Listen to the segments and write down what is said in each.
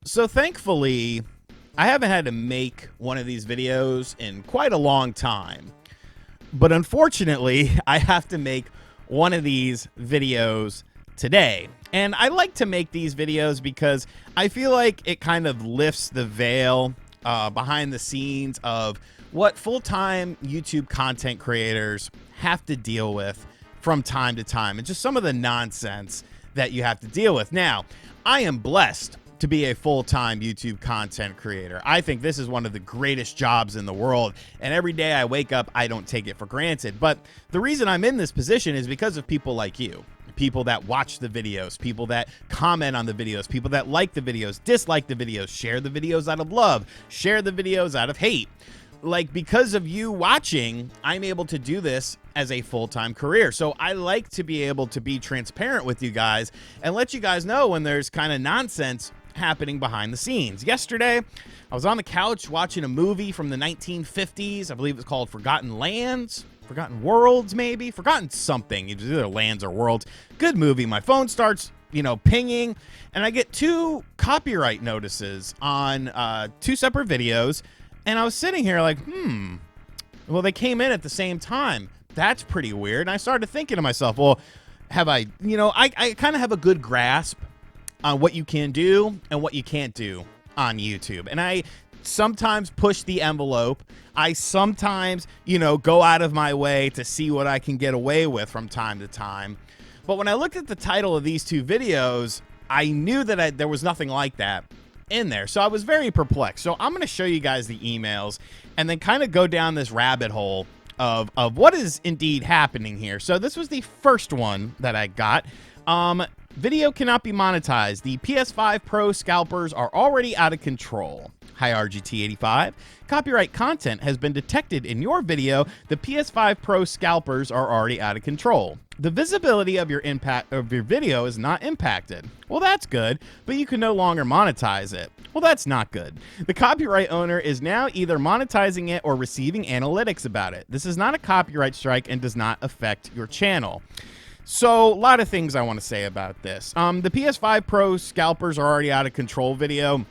So thankfully, I haven't had to make one of these videos in quite a long time. But unfortunately, I have to make one of these videos today. And I like to make these videos because I feel like it kind of lifts the veil behind the scenes of what full-time YouTube content creators have to deal with from time to time, and just some of the nonsense that you have to deal with. Now, I am blessed to be a full-time YouTube content creator. I think this is one of the greatest jobs in the world, and every day I wake up, I don't take it for granted. But the reason I'm in this position is because of people like you. People that watch the videos, people that comment on the videos, people that like the videos, dislike the videos, share the videos out of love, share the videos out of hate. Like, because of you watching, I'm able to do this as a full-time career. So I like to be able to be transparent with you guys and let you guys know when there's kind of nonsense happening behind the scenes. Yesterday, I was on the couch watching a movie from the 1950s. I believe it's called Forgotten Lands, Forgotten Worlds, maybe Forgotten something. It's either lands or worlds. Good movie. My phone starts, pinging, and I get two copyright notices on two separate videos. And I was sitting here like, well, they came in at the same time. That's pretty weird. And I started thinking to myself, well, have I kind of have a good grasp on what you can do and what you can't do on YouTube. And I sometimes push the envelope. I sometimes, go out of my way to see what I can get away with from time to time. But when I looked at the title of these two videos, I knew that there was nothing like that in there. So I was very perplexed. So I'm going to show you guys the emails and then kind of go down this rabbit hole of what is indeed happening here. So this was the first one that I got. Video cannot be monetized. The PS5 Pro scalpers are already out of control. Hi, RGT85. Copyright content has been detected in your video. The PS5 Pro scalpers are already out of control. The visibility of your video is not impacted. Well, that's good, but you can no longer monetize it. Well, that's not good. The copyright owner is now either monetizing it or receiving analytics about it. This is not a copyright strike and does not affect your channel. So, a lot of things I want to say about this. The PS5 Pro scalpers are already out of control video.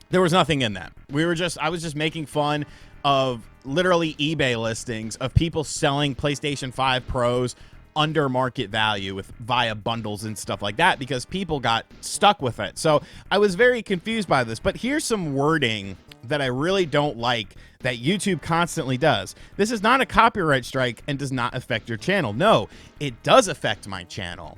There was nothing in that. I was just making fun of literally eBay listings of people selling PlayStation 5 Pros under market value via bundles and stuff like that because people got stuck with it. So I was very confused by this, but here's some wording that I really don't like that YouTube constantly does. This is not a copyright strike and does not affect your channel. No, it does affect my channel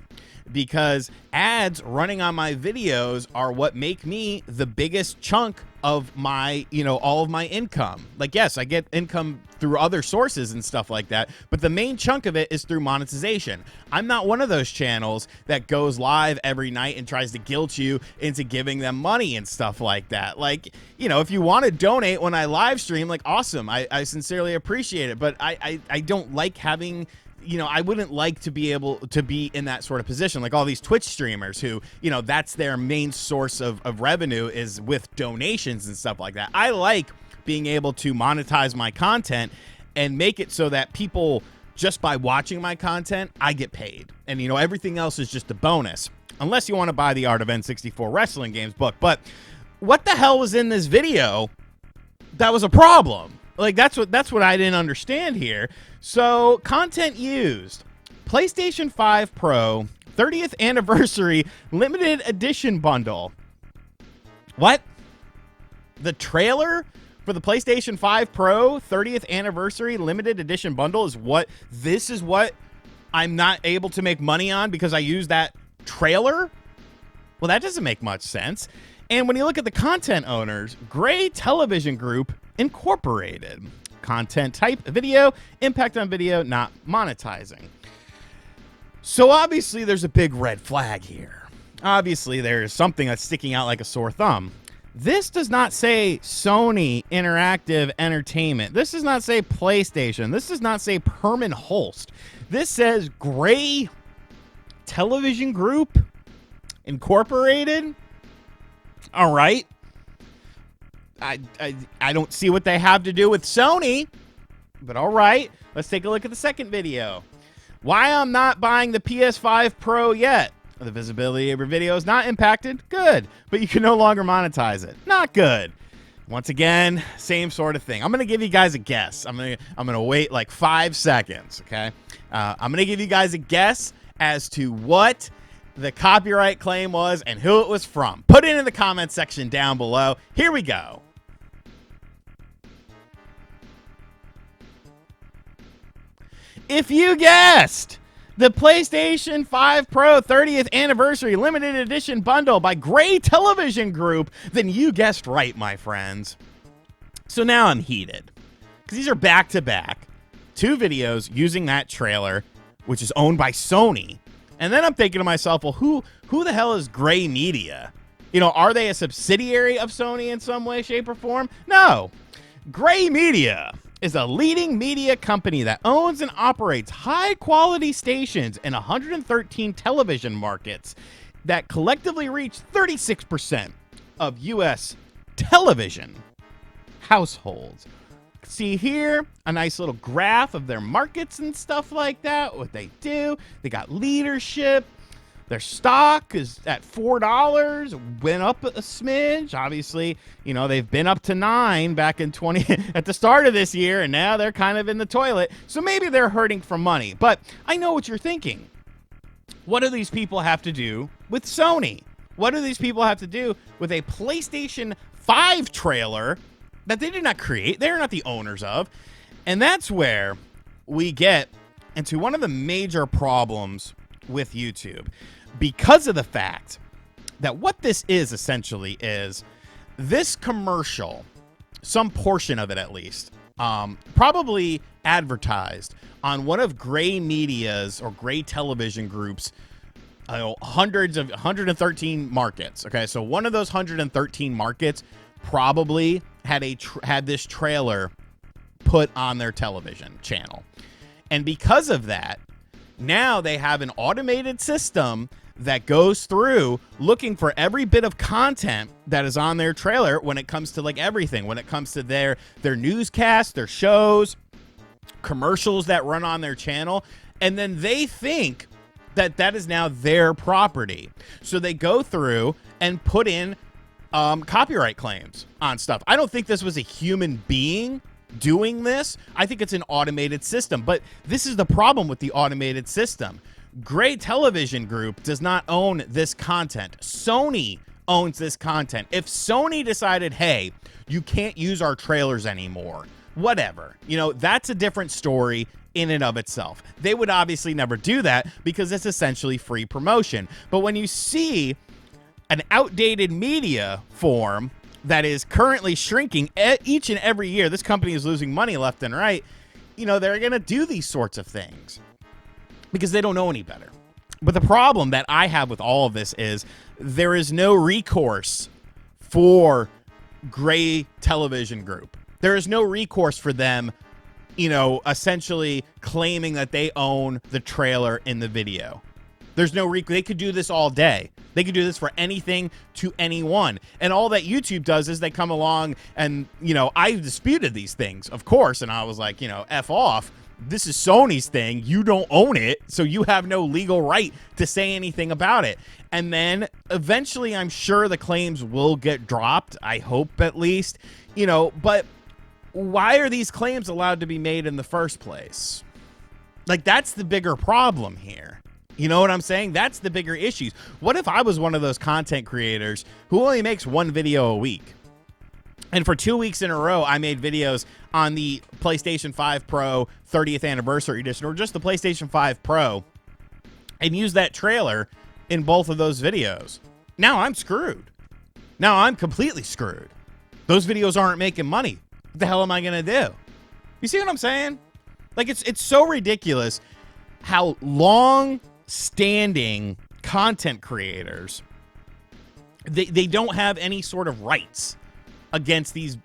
because ads running on my videos are what make me the biggest chunk of my, all of my income. Like, yes, I get income through other sources and stuff like that, but the main chunk of it is through monetization. I'm not one of those channels that goes live every night and tries to guilt you into giving them money and stuff like that. Like, if you want to donate when I live stream, like, awesome. I sincerely appreciate it, but I don't like having, I wouldn't like to be able to be in that sort of position. Like all these Twitch streamers who, that's their main source of revenue is with donations and stuff like that. I like being able to monetize my content and make it so that people, just by watching my content, I get paid. And, everything else is just a bonus. Unless you want to buy the Art of N64 Wrestling Games book. But what the hell was in this video that was a problem? Like, that's what I didn't understand here. So, content used. PlayStation 5 Pro 30th Anniversary Limited Edition Bundle. What? The trailer for the PlayStation 5 Pro 30th Anniversary Limited Edition Bundle is what I'm not able to make money on because I use that trailer? Well, that doesn't make much sense. And when you look at the content owners, Gray Television Group Incorporated. Content type, video, impact on video, not monetizing. So obviously there's a big red flag here. Obviously there's something that's sticking out like a sore thumb. This does not say Sony Interactive Entertainment. This does not say PlayStation. This does not say Perman Holst. This says Gray Television Group Incorporated. All right. I don't see what they have to do with Sony, but all right. Let's take a look at the second video. Why I'm not buying the PS5 Pro yet. The visibility of your video is not impacted. Good. But you can no longer monetize it. Not good. Once again, same sort of thing. I'm going to give you guys a guess. I'm going to wait like 5 seconds, okay? I'm going to give you guys a guess as to what the copyright claim was and who it was from. Put it in the comment section down below. Here we go. If you guessed the PlayStation 5 Pro 30th Anniversary Limited Edition Bundle by Gray Television Group, then you guessed right, my friends. So now I'm heated, because these are back-to-back. 2 videos using that trailer, which is owned by Sony. And then I'm thinking to myself, well, who the hell is Gray Media? You know, are they a subsidiary of Sony in some way, shape, or form? No. Gray Media is a leading media company that owns and operates high-quality stations in 113 television markets that collectively reach 36% of U.S. television households. See here, a nice little graph of their markets and stuff like that, what they do. They got leadership. Their stock is at $4, went up a smidge. Obviously, you know, they've been up to 9 back in at the start of this year, and now they're kind of in the toilet. So maybe they're hurting for money. But I know what you're thinking. What do these people have to do with Sony? What do these people have to do with a PlayStation 5 trailer that they did not create? They're not the owners of. And that's where we get into one of the major problems with YouTube, because of the fact that what this is essentially is this commercial, some portion of it at least, probably advertised on one of Gray Media's or Gray Television Group's 113 markets. Okay, so one of those 113 markets probably had this trailer put on their television channel, and because of that, now they have an automated system that goes through looking for every bit of content that is on their trailer when it comes to like everything, when it comes to their newscasts, their shows, commercials that run on their channel. And then they think that that is now their property. So they go through and put in copyright claims on stuff. I don't think this was a human being doing this. I think it's an automated system, but this is the problem with the automated system. Gray Television Group does not own this content. Sony owns this content. If Sony decided, hey, you can't use our trailers anymore, whatever, you know, that's a different story in and of itself. They would obviously never do that because it's essentially free promotion. But when you see an outdated media form that is currently shrinking each and every year, this company is losing money left and right, you know, they're going to do these sorts of things because they don't know any better. But the problem that I have with all of this is there is no recourse for Gray Television Group. There is no recourse for them, you know, essentially claiming that they own the trailer in the video. There's no they could do this all day. They could do this for anything to anyone. And all that YouTube does is they come along and, you know, I disputed these things, of course, and I was like, you know, F off. This is Sony's thing. You don't own it, so you have no legal right to say anything about it. And then eventually I'm sure the claims will get dropped. I hope at least, you know, but why are these claims allowed to be made in the first place? Like, that's the bigger problem here. You know what I'm saying? That's the bigger issues. What if I was one of those content creators who only makes one video a week? And for 2 weeks in a row, I made videos on the PlayStation 5 Pro 30th Anniversary Edition, or just the PlayStation 5 Pro, and used that trailer in both of those videos. Now I'm screwed. Now I'm completely screwed. Those videos aren't making money. What the hell am I going to do? You see what I'm saying? Like, it's so ridiculous how long-standing content creators, they don't have any sort of rights against these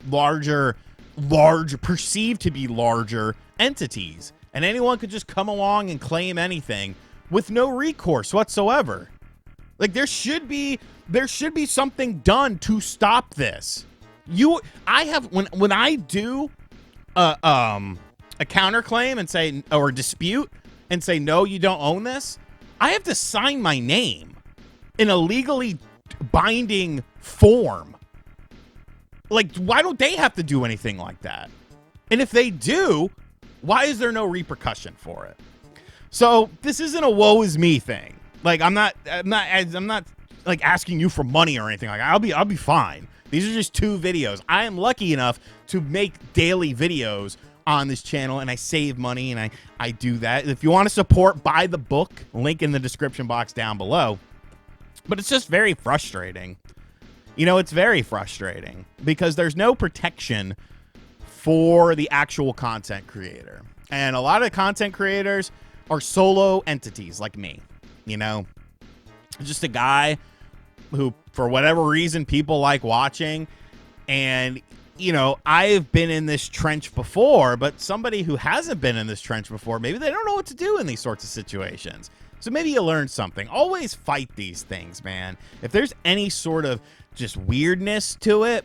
perceived to be larger entities. And anyone could just come along and claim anything with no recourse whatsoever. Like, there should be something done to stop this. When I do a counterclaim and say, or dispute and say, no, you don't own this, I have to sign my name. in a legally binding form. Like, why don't they have to do anything like that? And if they do, why is there no repercussion for it? So this isn't a woe is me thing. Like, I'm not like asking you for money or anything. Like, I'll be fine. These are just 2 videos. I am lucky enough to make daily videos on this channel, and I save money, and I do that. If you want to support, buy the book. Link in the description box down below. But it's just very frustrating. You know, it's very frustrating because there's no protection for the actual content creator. And a lot of content creators are solo entities like me, you know, just a guy who, for whatever reason, people like watching. And, you know, I've been in this trench before, but somebody who hasn't been in this trench before, maybe they don't know what to do in these sorts of situations. So maybe you learn something. Always fight these things, man. If there's any sort of just weirdness to it,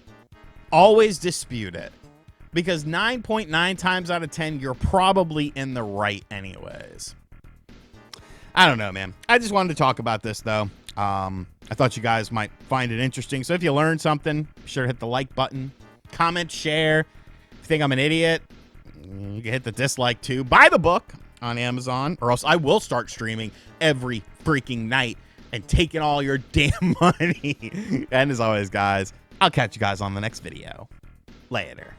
always dispute it. Because 9.9 times out of 10, you're probably in the right anyways. I don't know, man. I just wanted to talk about this, though. I thought you guys might find it interesting. So if you learned something, be sure to hit the like button. Comment, share. If you think I'm an idiot, you can hit the dislike, too. Buy the book on Amazon, or else I will start streaming every freaking night and taking all your damn money. And as always, guys, I'll catch you guys on the next video. Later.